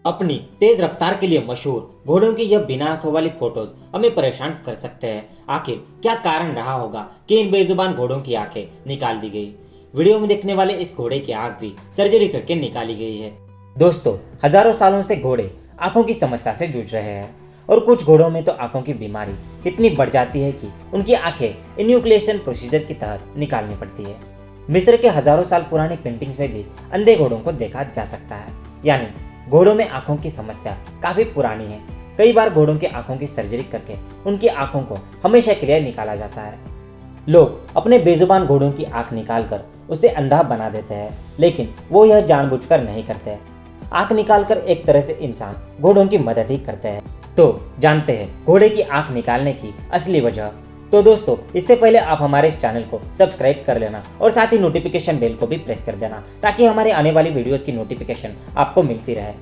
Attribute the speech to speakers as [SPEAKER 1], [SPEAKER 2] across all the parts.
[SPEAKER 1] अपनी तेज रफ्तार के लिए मशहूर घोड़ों की यह बिना आंखों वाली फोटोज हमें परेशान कर सकते हैं। आखिर क्या कारण रहा होगा कि इन बेजुबान घोड़ों की आंखें निकाल दी गई। वीडियो में देखने वाले इस घोड़े की आंख भी सर्जरी करके निकाली गई है। दोस्तों, हजारों सालों से घोड़े आंखों की समस्या से जूझ रहे हैं और कुछ घोड़ों में तो आंखों की बीमारी इतनी बढ़ जाती है कि उनकी आंखें इन्यूक्लिएशन प्रोसीजर के तहत निकालनी पड़ती है। मिस्र के हजारों साल पुरानी पेंटिंग्स में भी अंधे घोड़ों को देखा जा सकता है। यानी घोड़ों में आंखों की समस्या काफी पुरानी है। कई बार घोड़ों की आंखों की सर्जरी करके उनकी आंखों को हमेशा के लिए निकाला जाता है। लोग अपने बेजुबान घोड़ों की आंख निकालकर उसे अंधा बना देते हैं, लेकिन वो यह जानबूझकर नहीं करते। आंख निकालकर एक तरह से इंसान घोड़ों की मदद ही करते हैं। तो जानते हैं घोड़े की आंख निकालने की असली वजह। तो दोस्तों, इससे पहले आप हमारे इस चैनल को सब्सक्राइब कर लेना और साथ ही नोटिफिकेशन बेल को भी प्रेस कर देना, ताकि हमारे आने वाली वीडियोस की नोटिफिकेशन आपको मिलती रहे।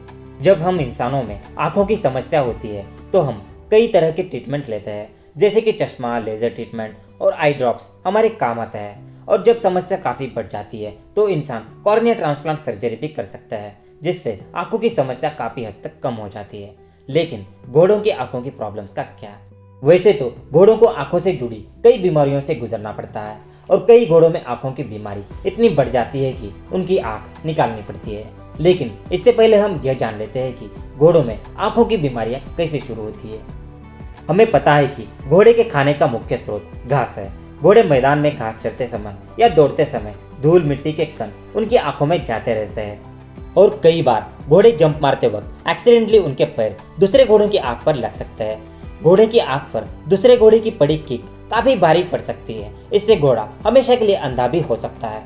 [SPEAKER 1] जब हम इंसानों में आंखों की समस्या होती है तो हम कई तरह के ट्रीटमेंट लेते हैं, जैसे कि चश्मा, लेजर ट्रीटमेंट और आई ड्रॉप्स हमारे काम आता है। और जब समस्या काफी बढ़ जाती है तो इंसान कॉर्निया ट्रांसप्लांट सर्जरी भी कर सकता है, जिससे आंखों की समस्या काफी हद तक कम हो जाती है। लेकिन घोड़ों की आंखों की प्रॉब्लम्स का क्या? वैसे तो घोड़ों को आंखों से जुड़ी कई बीमारियों से गुजरना पड़ता है और कई घोड़ों में आंखों की बीमारी इतनी बढ़ जाती है कि उनकी आंख निकालनी पड़ती है। लेकिन इससे पहले हम यह जान लेते हैं कि घोड़ों में आंखों की बीमारियां कैसे शुरू होती है। हमें पता है कि घोड़े के खाने का मुख्य स्रोत घास है। घोड़े मैदान में घास चरते समय या दौड़ते समय धूल मिट्टी के कण उनकी आंखों में जाते रहते हैं और कई बार घोड़े जंप मारते वक्त एक्सीडेंटली उनके पैर दूसरे घोड़ों की आंख पर लग सकते हैं। घोड़े की आंख पर दूसरे घोड़े की पड़ी किक काफी भारी पड़ सकती है। इससे घोड़ा हमेशा के लिए अंधा भी हो सकता है।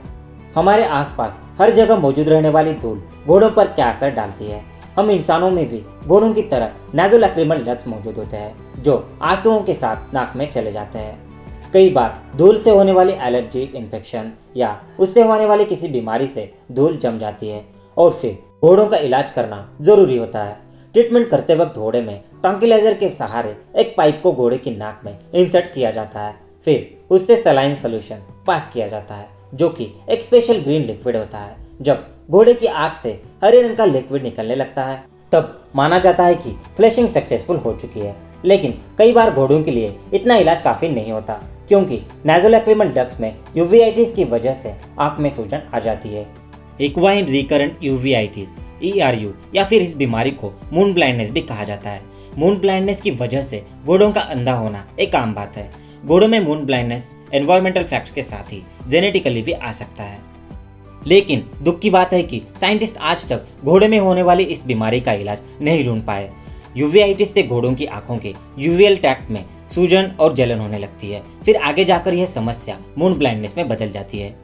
[SPEAKER 1] हमारे आसपास हर जगह मौजूद रहने वाली धूल घोड़ों पर क्या असर डालती है? हम इंसानों में भी घोड़ों की तरह नासोलैक्रिमल डक्ट्स मौजूद होते हैं, जो आंसुओं के साथ नाक में चले जाते हैं। कई बार धूल से होने वाली एलर्जी, इन्फेक्शन या उससे होने वाली किसी बीमारी से धूल जम जाती है और फिर घोड़ों का इलाज करना जरूरी होता है। ट्रीटमेंट करते वक्त घोड़े में ट्रंक्विलाइजर के सहारे एक पाइप को घोड़े की नाक में इंसर्ट किया जाता है। फिर उससे सलाइन सोल्यूशन पास किया जाता है, जो कि एक स्पेशल ग्रीन लिक्विड होता है। जब घोड़े की आंख से हरे रंग का लिक्विड निकलने लगता है तब माना जाता है कि फ्लैशिंग सक्सेसफुल हो चुकी है। लेकिन कई बार घोड़ों के लिए इतना इलाज काफी नहीं होता, क्योंकि नासोलैक्रिमल डक्ट्स में यूवीआइटिस की वजह से आंख में सूजन आ जाती है। इक्वाइन रिकरेंट यूवीआइटिस ERU या फिर इस बीमारी को मून ब्लाइंडनेस भी कहा जाता है। मून ब्लाइंडनेस की वजह से घोड़ों का अंधा होना एक आम बात है। घोड़ों में मून ब्लाइंडनेस एनवायरमेंटल फैक्ट्स के साथ ही जेनेटिकली भी आ सकता है। लेकिन दुख की बात है कि साइंटिस्ट आज तक घोड़े में होने वाली इस बीमारी का इलाज नहीं ढूंढ पाए। यूवीआइटिस से घोड़ों की आंखों के यूवियल ट्रैक्ट में सूजन और जलन होने लगती है। फिर आगे जाकर यह समस्या मून ब्लाइंडनेस में बदल जाती है।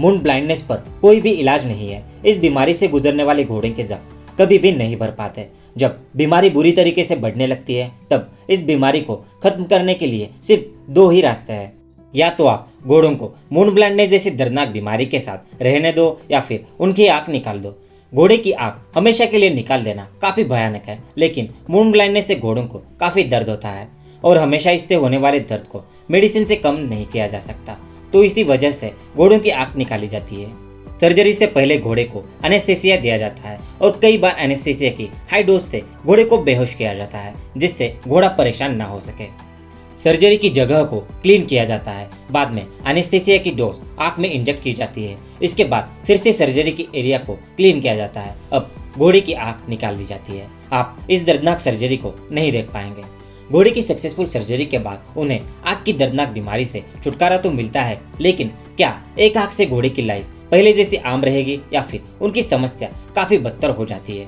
[SPEAKER 1] मून ब्लाइंडनेस पर कोई भी इलाज नहीं है। इस बीमारी से गुजरने वाले घोड़े के जख्म कभी भी नहीं भर पाते। जब बीमारी बुरी तरीके से बढ़ने लगती है तब इस बीमारी को खत्म करने के लिए सिर्फ दो ही रास्ते हैं। या तो आप घोड़ों को मून ब्लाइंडनेस जैसी दर्दनाक बीमारी के साथ रहने दो या फिर उनकी आंख निकाल दो। घोड़े की आंख हमेशा के लिए निकाल देना काफी भयानक है, लेकिन मून ब्लाइंडनेस से घोड़ों को काफी दर्द होता है और हमेशा इससे होने वाले दर्द को मेडिसिन से कम नहीं किया जा सकता। तो इसी वजह से घोड़ों की आंख निकाली जाती है। सर्जरी से पहले घोड़े को एनेस्थीसिया दिया जाता है और कई बार एनेस्थीसिया की हाई डोज से घोड़े को बेहोश किया जाता है, जिससे घोड़ा परेशान ना हो सके। सर्जरी की जगह को क्लीन किया जाता है। बाद में एनेस्थीसिया की डोज आंख में इंजेक्ट की जाती है। इसके बाद फिर से सर्जरी की एरिया को क्लीन किया जाता है। अब घोड़े की आंख निकाल दी जाती है। आप इस दर्दनाक सर्जरी को नहीं देख पाएंगे। घोड़े की सक्सेसफुल सर्जरी के बाद उन्हें आंख की दर्दनाक बीमारी से छुटकारा तो मिलता है, लेकिन क्या एक आंख से घोड़े की लाइफ पहले जैसी आम रहेगी या फिर उनकी समस्या काफी बदतर हो जाती है?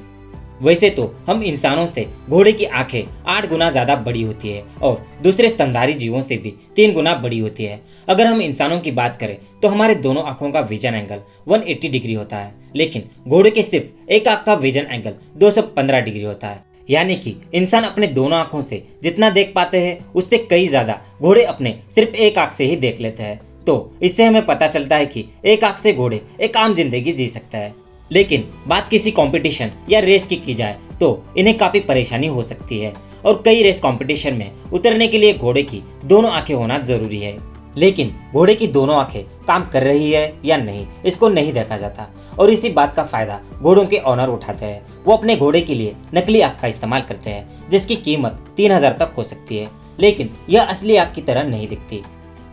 [SPEAKER 1] वैसे तो हम इंसानों से घोड़े की आंखें 8 गुना ज्यादा बड़ी होती है और दूसरे स्तनधारी जीवों से भी 3 गुना बड़ी होती है। अगर हम इंसानों की बात करें तो हमारे दोनों आंखों का विजन एंगल 180 डिग्री होता है, लेकिन घोड़े के सिर्फ एक आंख का विजन एंगल 215 डिग्री होता है। यानी कि इंसान अपने दोनों आंखों से जितना देख पाते हैं उससे कई ज्यादा घोड़े अपने सिर्फ एक आंख से ही देख लेते हैं। तो इससे हमें पता चलता है कि एक आंख से घोड़े एक आम जिंदगी जी सकता है। लेकिन बात किसी कंपटीशन या रेस की जाए तो इन्हें काफी परेशानी हो सकती है और कई रेस कंपटीशन में उतरने के लिए घोड़े की दोनों आंखें होना जरूरी है। लेकिन घोड़े की दोनों आंखें काम कर रही है या नहीं, इसको नहीं देखा जाता और इसी बात का फायदा घोड़ों के ऑनर उठाते हैं। वो अपने घोड़े के लिए नकली आग का इस्तेमाल करते हैं जिसकी कीमत 3000 तक हो सकती है, लेकिन यह असली आग की तरह नहीं दिखती।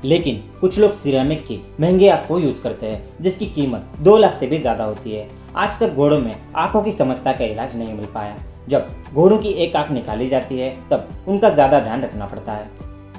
[SPEAKER 1] लेकिन कुछ लोग सिरेमिक की महंगी आग को यूज करते हैं जिसकी कीमत 2 लाख से भी ज्यादा होती है। आज तक घोड़ों में आंखों की समस्या का इलाज नहीं मिल पाया। जब घोड़ों की एक आंख निकाली जाती है तब उनका ज्यादा ध्यान रखना पड़ता है।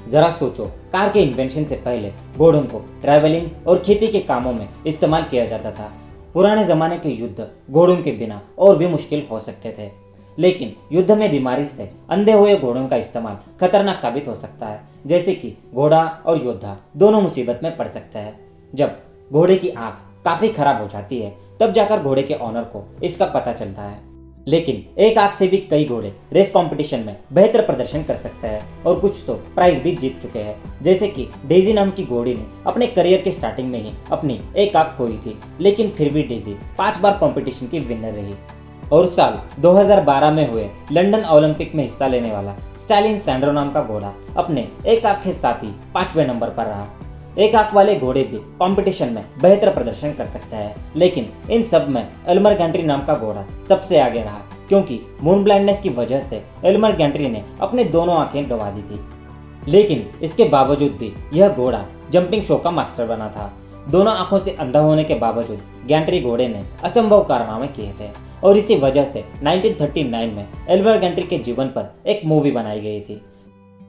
[SPEAKER 1] जरा सोचो, कार के इन्वेंशन से पहले घोड़ों को ट्रैवलिंग और खेती के कामों में इस्तेमाल किया जाता था। पुराने जमाने के युद्ध घोड़ों के बिना और भी मुश्किल हो सकते थे, लेकिन युद्ध में बीमारी से अंधे हुए घोड़ों का इस्तेमाल खतरनाक साबित हो सकता है, जैसे कि घोड़ा और योद्धा दोनों मुसीबत में पड़ सकते हैं। जब घोड़े की आंख काफी खराब हो जाती है तब जाकर घोड़े के ऑनर को इसका पता चलता है। लेकिन एक आंख से भी कई घोड़े रेस कंपटीशन में बेहतर प्रदर्शन कर सकते हैं और कुछ तो प्राइज भी जीत चुके हैं, जैसे कि डेजी नाम की घोड़ी ने अपने करियर के स्टार्टिंग में ही अपनी एक आंख खोई थी, लेकिन फिर भी डेजी 5 बार कंपटीशन की विनर रही। और साल 2012 में हुए लंदन ओलंपिक में हिस्सा लेने वाला स्टालिन सैंड्रो नाम का घोड़ा अपने एक आंख के साथ ही 5वें नंबर पर रहा। एक आंख वाले घोड़े भी कंपटीशन में बेहतर प्रदर्शन कर सकते हैं, लेकिन इन सब में एल्मर गैंट्री नाम का घोड़ा सबसे आगे रहा, क्योंकि मून ब्लाइंडनेस की वजह से एल्मर गैंट्री ने अपने दोनों आंखें गंवा दी थी। लेकिन इसके बावजूद भी यह घोड़ा जंपिंग शो का मास्टर बना था। दोनों आंखों से अंधा होने के बावजूद गैंट्री घोड़े ने असंभव कारनामे किए थे और इसी वजह से 1939 में एल्मर गैंट्री के जीवन पर एक मूवी बनाई गई थी,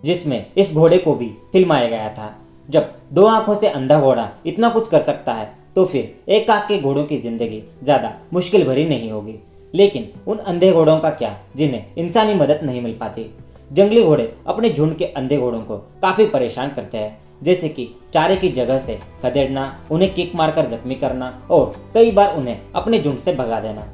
[SPEAKER 1] जिसमें इस घोड़े को भी फिल्माया गया था। जब 2 आंखों से अंधा घोड़ा इतना कुछ कर सकता है तो फिर एक आंख के घोड़ों की जिंदगी ज्यादा मुश्किल भरी नहीं होगी। लेकिन उन अंधे घोड़ों का क्या जिन्हें इंसानी मदद नहीं मिल पाती। जंगली घोड़े अपने झुंड के अंधे घोड़ों को काफी परेशान करते हैं, जैसे कि चारे की जगह से खदेड़ना, उन्हें किक मारकर जख्मी करना और कई बार उन्हें अपने झुंड से भगा देना।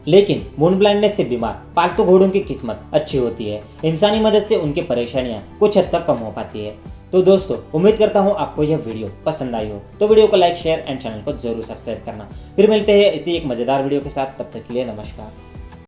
[SPEAKER 1] लेकिन मून ब्लाइंडनेस से बीमार पालतू घोड़ों की किस्मत अच्छी होती है। इंसानी मदद से उनकी परेशानियां कुछ हद तक कम हो पाती है। तो दोस्तों, उम्मीद करता हूँ आपको यह वीडियो पसंद आई हो, तो वीडियो को लाइक, शेयर एंड चैनल को जरूर सब्सक्राइब करना। फिर मिलते हैं इसी एक मजेदार वीडियो के साथ, तब तक के लिए नमस्कार।